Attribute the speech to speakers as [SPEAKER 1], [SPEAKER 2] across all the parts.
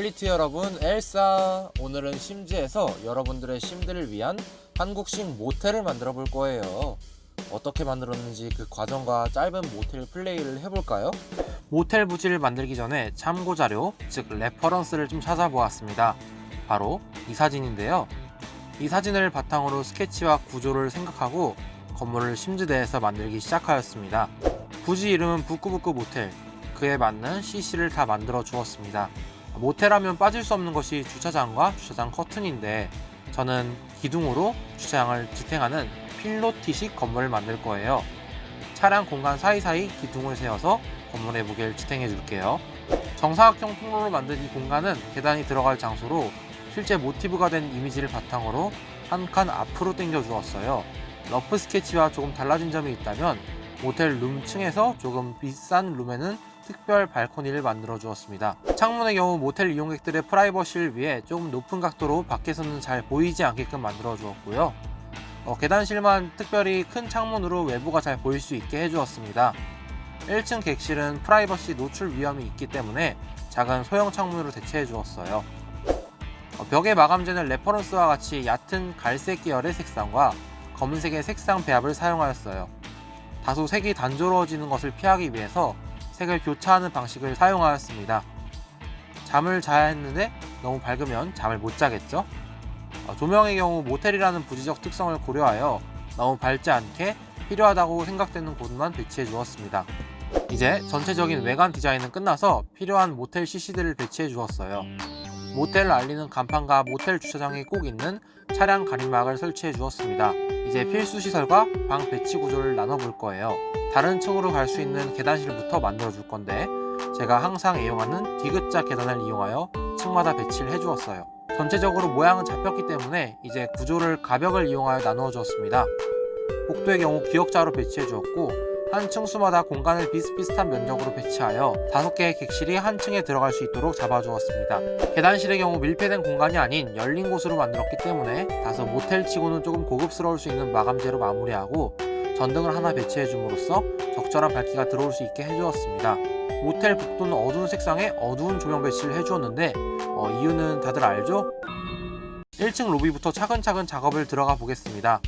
[SPEAKER 1] 리얼리티 여러분, 엘사! 오늘은 심지에서 여러분들의 심들을 위한 한국식 모텔을 만들어 볼 거예요. 어떻게 만들었는지 그 과정과 짧은 모텔 플레이를 해볼까요? 모텔 부지를 만들기 전에 참고 자료, 즉 레퍼런스를 좀 찾아보았습니다. 바로 이 사진인데요. 이 사진을 바탕으로 스케치와 구조를 생각하고 건물을 심즈대에서 만들기 시작하였습니다. 부지 이름은 부끄부끄 모텔, 그에 맞는 CC를 다 만들어 주었습니다. 모텔하면 빠질 수 없는 것이 주차장과 주차장 커튼인데, 저는 기둥으로 주차장을 지탱하는 필로티식 건물을 만들 거예요. 차량 공간 사이사이 기둥을 세워서 건물의 무게를 지탱해 줄게요. 정사각형 통로로 만든 이 공간은 계단이 들어갈 장소로 실제 모티브가 된 이미지를 바탕으로 한 칸 앞으로 당겨 주었어요. 러프 스케치와 조금 달라진 점이 있다면, 모텔 룸층에서 조금 비싼 룸에는 특별 발코니를 만들어 주었습니다. 창문의 경우 모텔 이용객들의 프라이버시를 위해 조금 높은 각도로 밖에서는 잘 보이지 않게끔 만들어 주었고요. 계단실만 특별히 큰 창문으로 외부가 잘 보일 수 있게 해주었습니다. 1층 객실은 프라이버시 노출 위험이 있기 때문에 작은 소형 창문으로 대체해 주었어요. 벽의 마감재는 레퍼런스와 같이 얕은 갈색 계열의 색상과 검은색의 색상 배합을 사용하였어요. 다소 색이 단조로워지는 것을 피하기 위해서 색을 교차하는 방식을 사용하였습니다. 잠을 자야 했는데 너무 밝으면 잠을 못 자겠죠? 조명의 경우 모텔이라는 부지적 특성을 고려하여 너무 밝지 않게 필요하다고 생각되는 곳만 배치해 주었습니다. 이제 전체적인 외관 디자인은 끝나서 필요한 모텔 CC들을 배치해 주었어요. 모텔을 알리는 간판과 모텔 주차장에 꼭 있는 차량 가림막을 설치해 주었습니다. 이제 필수 시설과 방 배치 구조를 나눠볼 거예요. 다른 층으로 갈 수 있는 계단실부터 만들어 줄 건데, 제가 항상 애용하는 디귿자 계단을 이용하여 층마다 배치를 해 주었어요. 전체적으로 모양은 잡혔기 때문에 이제 구조를 가벽을 이용하여 나누어 주었습니다. 복도의 경우 기역자로 배치해 주었고, 한 층수마다 공간을 비슷비슷한 면적으로 배치하여 5개의 객실이 한 층에 들어갈 수 있도록 잡아주었습니다. 계단실의 경우 밀폐된 공간이 아닌 열린 곳으로 만들었기 때문에 다소 모텔치고는 조금 고급스러울 수 있는 마감재로 마무리하고, 전등을 하나 배치해 줌으로써 적절한 밝기가 들어올 수 있게 해주었습니다. 모텔 복도는 어두운 색상의 어두운 조명 배치를 해주었는데, 이유는 다들 알죠? 1층 로비부터 차근차근 작업을 들어가 보겠습니다.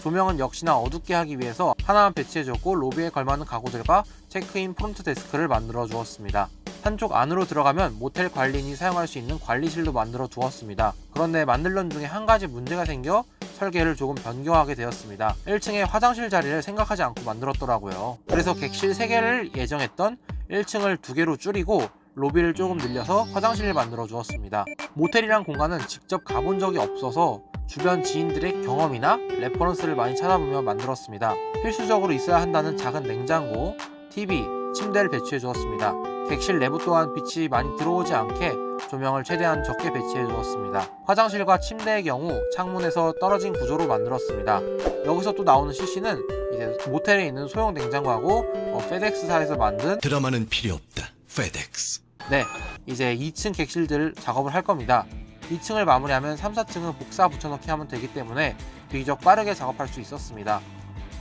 [SPEAKER 1] 조명은 역시나 어둡게 하기 위해서 하나만 배치해줬고, 로비에 걸맞는 가구들과 체크인 프론트 데스크를 만들어 주었습니다. 한쪽 안으로 들어가면 모텔 관리인이 사용할 수 있는 관리실도 만들어 두었습니다. 그런데 만들던 중에 한 가지 문제가 생겨 설계를 조금 변경하게 되었습니다. 1층에 화장실 자리를 생각하지 않고 만들었더라고요. 그래서 객실 3개를 예정했던 1층을 2개로 줄이고 로비를 조금 늘려서 화장실을 만들어 주었습니다. 모텔이란 공간은 직접 가본 적이 없어서 주변 지인들의 경험이나 레퍼런스를 많이 찾아보며 만들었습니다. 필수적으로 있어야 한다는 작은 냉장고, TV, 침대를 배치해 주었습니다. 객실 내부 또한 빛이 많이 들어오지 않게 조명을 최대한 적게 배치해 주었습니다. 화장실과 침대의 경우 창문에서 떨어진 구조로 만들었습니다. 여기서 또 나오는 CC는 이제 모텔에 있는 소형 냉장고하고 페덱스사에서 만든
[SPEAKER 2] 드라마는 필요 없다. 페덱스.
[SPEAKER 1] 네, 이제 2층 객실들 작업을 할 겁니다. 2층을 마무리하면 3, 4층은 복사 붙여넣기 하면 되기 때문에 비교적 빠르게 작업할 수 있었습니다.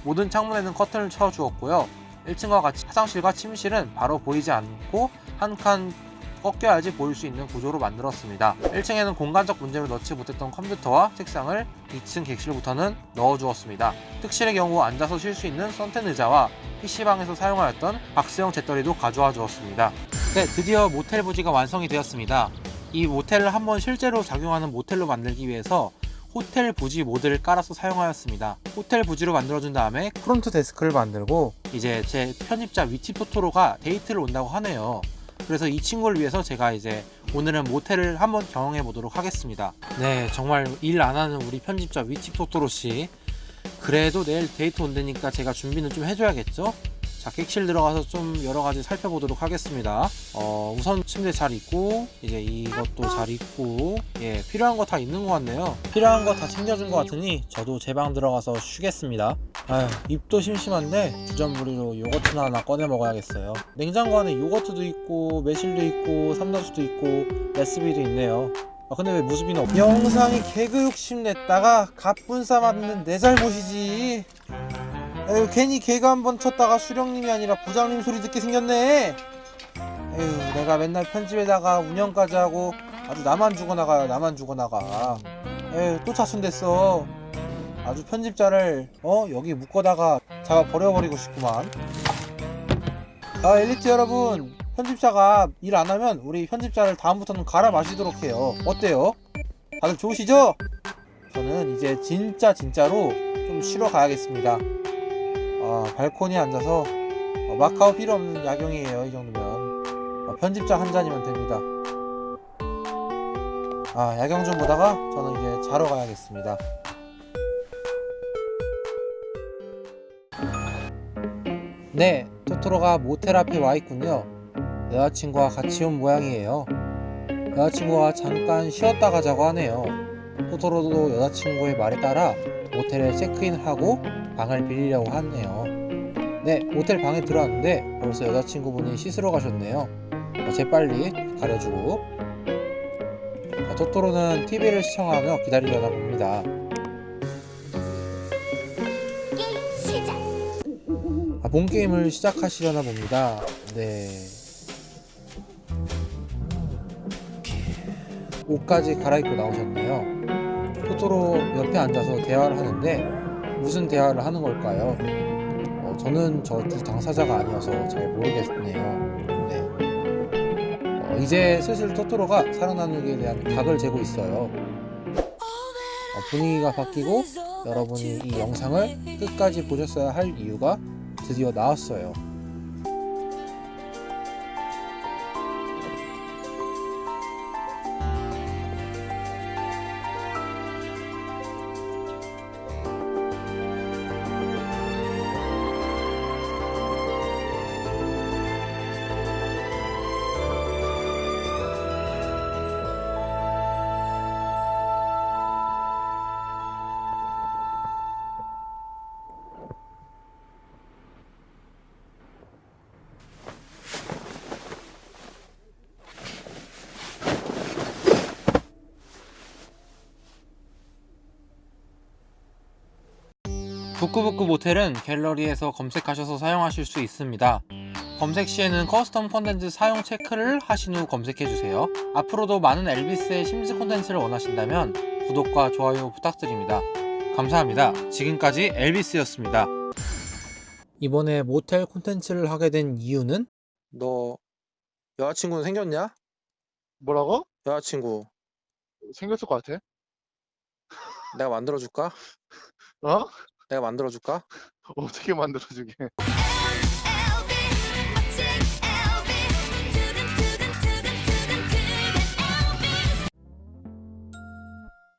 [SPEAKER 1] 모든 창문에는 커튼을 쳐주었고요. 1층과 같이 화장실과 침실은 바로 보이지 않고 한 칸 꺾여야지 보일 수 있는 구조로 만들었습니다. 1층에는 공간적 문제로 넣지 못했던 컴퓨터와 책상을 2층 객실부터는 넣어주었습니다. 특실의 경우 앉아서 쉴 수 있는 선텐 의자와 PC방에서 사용하였던 박스형 재떨이도 가져와 주었습니다. 네, 드디어 모텔 부지가 완성이 되었습니다. 이 모텔을 한번 실제로 작용하는 모텔로 만들기 위해서 호텔 부지 모드를 깔아서 사용하였습니다. 호텔 부지로 만들어준 다음에 프론트 데스크를 만들고, 이제 제 편집자 위치 토토로가 데이트를 온다고 하네요. 그래서 이 친구를 위해서 제가 이제 오늘은 모텔을 한번 경험해 보도록 하겠습니다. 네, 정말 일 안 하는 우리 편집자 위치 토토로씨, 그래도 내일 데이트 온다니까 제가 준비는 좀 해줘야겠죠? 자, 객실 들어가서 좀 여러가지 살펴보도록 하겠습니다. 우선 침대 잘 있고, 이제 이것도 잘 있고, 예, 필요한 거 다 있는 것 같네요. 필요한 거 다 챙겨준 것 같으니 저도 제 방 들어가서 쉬겠습니다. 아휴, 입도 심심한데 주전부리로 요거트나 하나 꺼내 먹어야겠어요. 냉장고 안에 요거트도 있고, 매실도 있고, 삼다수도 있고, 레시피도 있네요. 근데 왜 무수비는 없... 영상이 개그 욕심 냈다가 갑분싸 맞는 내 잘못이지. 에휴, 괜히 개그 한번 쳤다가 수령님이 아니라 부장님 소리 듣게 생겼네. 에휴, 내가 맨날 편집에다가 운영까지 하고 아주 나만 죽어나가요. 나만 죽어나가. 에휴, 또 차순됐어. 아주 편집자를 여기 묶어다가 잡아 버려버리고 싶구만. 아, 엘리트 여러분, 편집자가 일 안 하면 우리 편집자를 다음부터는 갈아 마시도록 해요. 어때요? 다들 좋으시죠? 저는 이제 진짜로 좀 쉬러 가야겠습니다. 발코니에 앉아서 마카오 필요 없는 야경이에요. 이 정도면 편집자 한 잔이면 됩니다. 야경 좀 보다가 저는 이제 자러 가야겠습니다. 네, 토토로가 모텔 앞에 와 있군요. 여자친구와 같이 온 모양이에요. 여자친구가 잠깐 쉬었다 가자고 하네요. 토토로도 여자친구의 말에 따라 모텔에 체크인하고 방을 빌리려고 하네요. 네, 모텔 방에 들어왔는데 벌써 여자친구분이 씻으러 가셨네요. 재빨리 가려주고. 토토로는 TV를 시청하며 기다리려나 봅니다. 본 게임을 시작하시려나 봅니다. 네. 옷까지 갈아입고 나오셨네요. 토토로 옆에 앉아서 대화를 하는데 무슨 대화를 하는 걸까요? 저는 저 두 당사자가 아니어서 잘 모르겠네요. 네. 이제 슬슬 토토로가 살아나누기에 대한 각을 재고 있어요. 분위기가 바뀌고 여러분이 이 영상을 끝까지 보셨어야 할 이유가 드디어 나왔어요. 부끄부끄 모텔은 갤러리에서 검색하셔서 사용하실 수 있습니다. 검색 시에는 커스텀 콘텐츠 사용 체크를 하신 후 검색해주세요. 앞으로도 많은 엘비스의 심즈 콘텐츠를 원하신다면 구독과 좋아요 부탁드립니다. 감사합니다. 지금까지 엘비스였습니다. 이번에 모텔 콘텐츠를 하게 된 이유는? 너 여자친구는 생겼냐?
[SPEAKER 3] 뭐라고?
[SPEAKER 1] 여자친구
[SPEAKER 3] 생겼을 것 같아.
[SPEAKER 1] 내가 만들어줄까?
[SPEAKER 3] 어?
[SPEAKER 1] 내가 만들어줄까?
[SPEAKER 3] 어떻게 만들어주게?